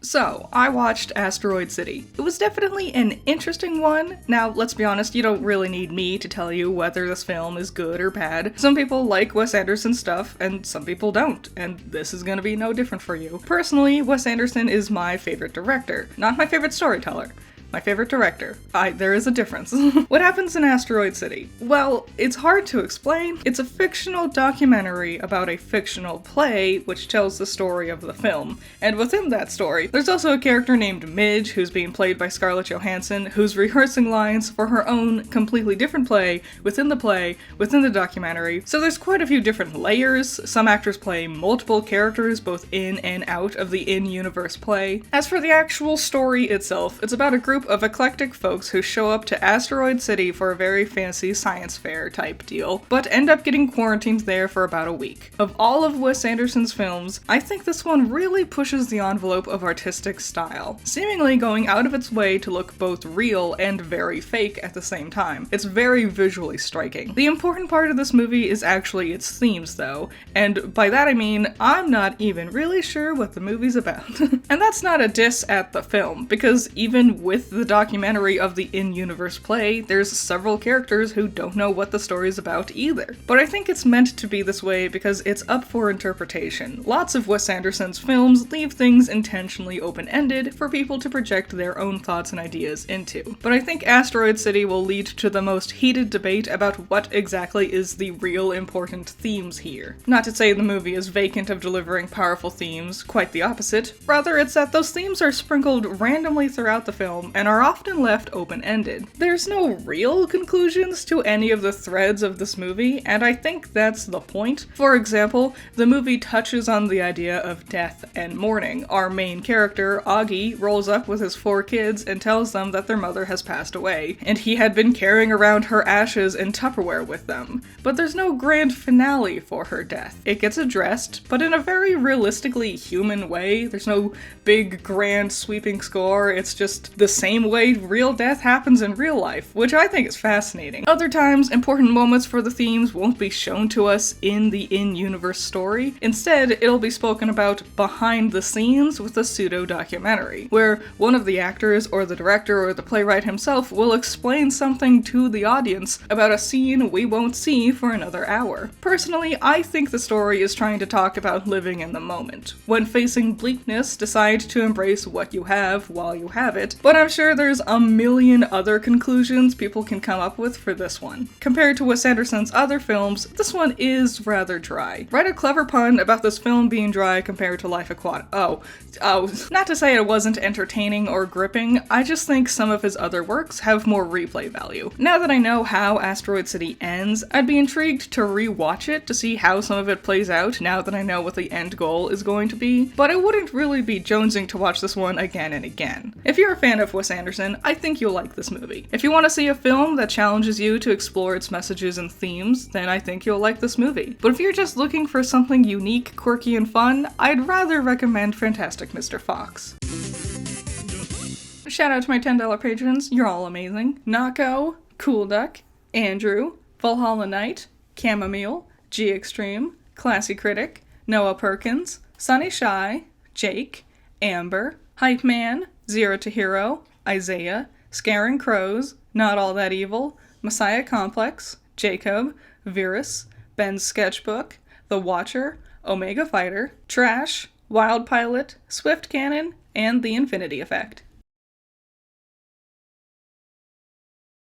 So, I watched Asteroid City. It was definitely an interesting one. Now, let's be honest, you don't really need me to tell you whether this film is good or bad. Some people like Wes Anderson stuff, and some people don't, and this is gonna be no different for you. Personally, Wes Anderson is my favorite director, not my favorite storyteller. My favorite director. There is a difference. What happens in Asteroid City? Well, it's hard to explain. It's a fictional documentary about a fictional play which tells the story of the film. And within that story, there's also a character named Midge who's being played by Scarlett Johansson, who's rehearsing lines for her own completely different play, within the documentary. So there's quite a few different layers. Some actors play multiple characters both in and out of the in-universe play. As for the actual story itself, it's about a group of eclectic folks who show up to Asteroid City for a very fancy science fair type deal, but end up getting quarantined there for about a week. Of all of Wes Anderson's films, I think this one really pushes the envelope of artistic style, seemingly going out of its way to look both real and very fake at the same time. It's very visually striking. The important part of this movie is actually its themes though, and by that I mean, I'm not even really sure what the movie's about. And that's not a diss at the film, because even with the documentary of the in-universe play, there's several characters who don't know what the story's about either. But I think it's meant to be this way because it's up for interpretation. Lots of Wes Anderson's films leave things intentionally open-ended for people to project their own thoughts and ideas into. But I think Asteroid City will lead to the most heated debate about what exactly is the real important themes here. Not to say the movie is vacant of delivering powerful themes, quite the opposite. Rather, it's that those themes are sprinkled randomly throughout the film and are often left open-ended. There's no real conclusions to any of the threads of this movie, and I think that's the point. For example, the movie touches on the idea of death and mourning. Our main character, Augie, rolls up with his 4 kids and tells them that their mother has passed away, and he had been carrying around her ashes in Tupperware with them. But there's no grand finale for her death. It gets addressed, but in a very realistically human way. There's no big, grand, sweeping score. It's just the same way real death happens in real life, which I think is fascinating. Other times, important moments for the themes won't be shown to us in the in-universe story. Instead, it'll be spoken about behind the scenes with a pseudo-documentary, where one of the actors, or the director, or the playwright himself will explain something to the audience about a scene we won't see for another hour. Personally, I think the story is trying to talk about living in the moment. When facing bleakness, decide to embrace what you have while you have it, but I'm sure there's a million other conclusions people can come up with for this one. Compared to Wes Anderson's other films, this one is rather dry. Write a clever pun about this film being dry compared to Life Aquatic. Not to say it wasn't entertaining or gripping, I just think some of his other works have more replay value. Now that I know how Asteroid City ends, I'd be intrigued to re-watch it to see how some of it plays out now that I know what the end goal is going to be, but I wouldn't really be jonesing to watch this one again and again. If you're a fan of Wes Anderson, I think you'll like this movie. If you want to see a film that challenges you to explore its messages and themes, then I think you'll like this movie. But if you're just looking for something unique, quirky, and fun, I'd rather recommend Fantastic Mr. Fox. Shout out to my $10 patrons, you're all amazing. Nako, Cool Duck, Andrew, Valhalla Knight, Chamomile, G Extreme, Classy Critic, Noah Perkins, Sunny Shy, Jake, Amber, Hype Man, Zero to Hero, Isaiah, Scaring Crows, Not All That Evil, Messiah Complex, Jacob, Virus, Ben's Sketchbook, The Watcher, Omega Fighter, Trash, Wild Pilot, Swift Cannon, and The Infinity Effect.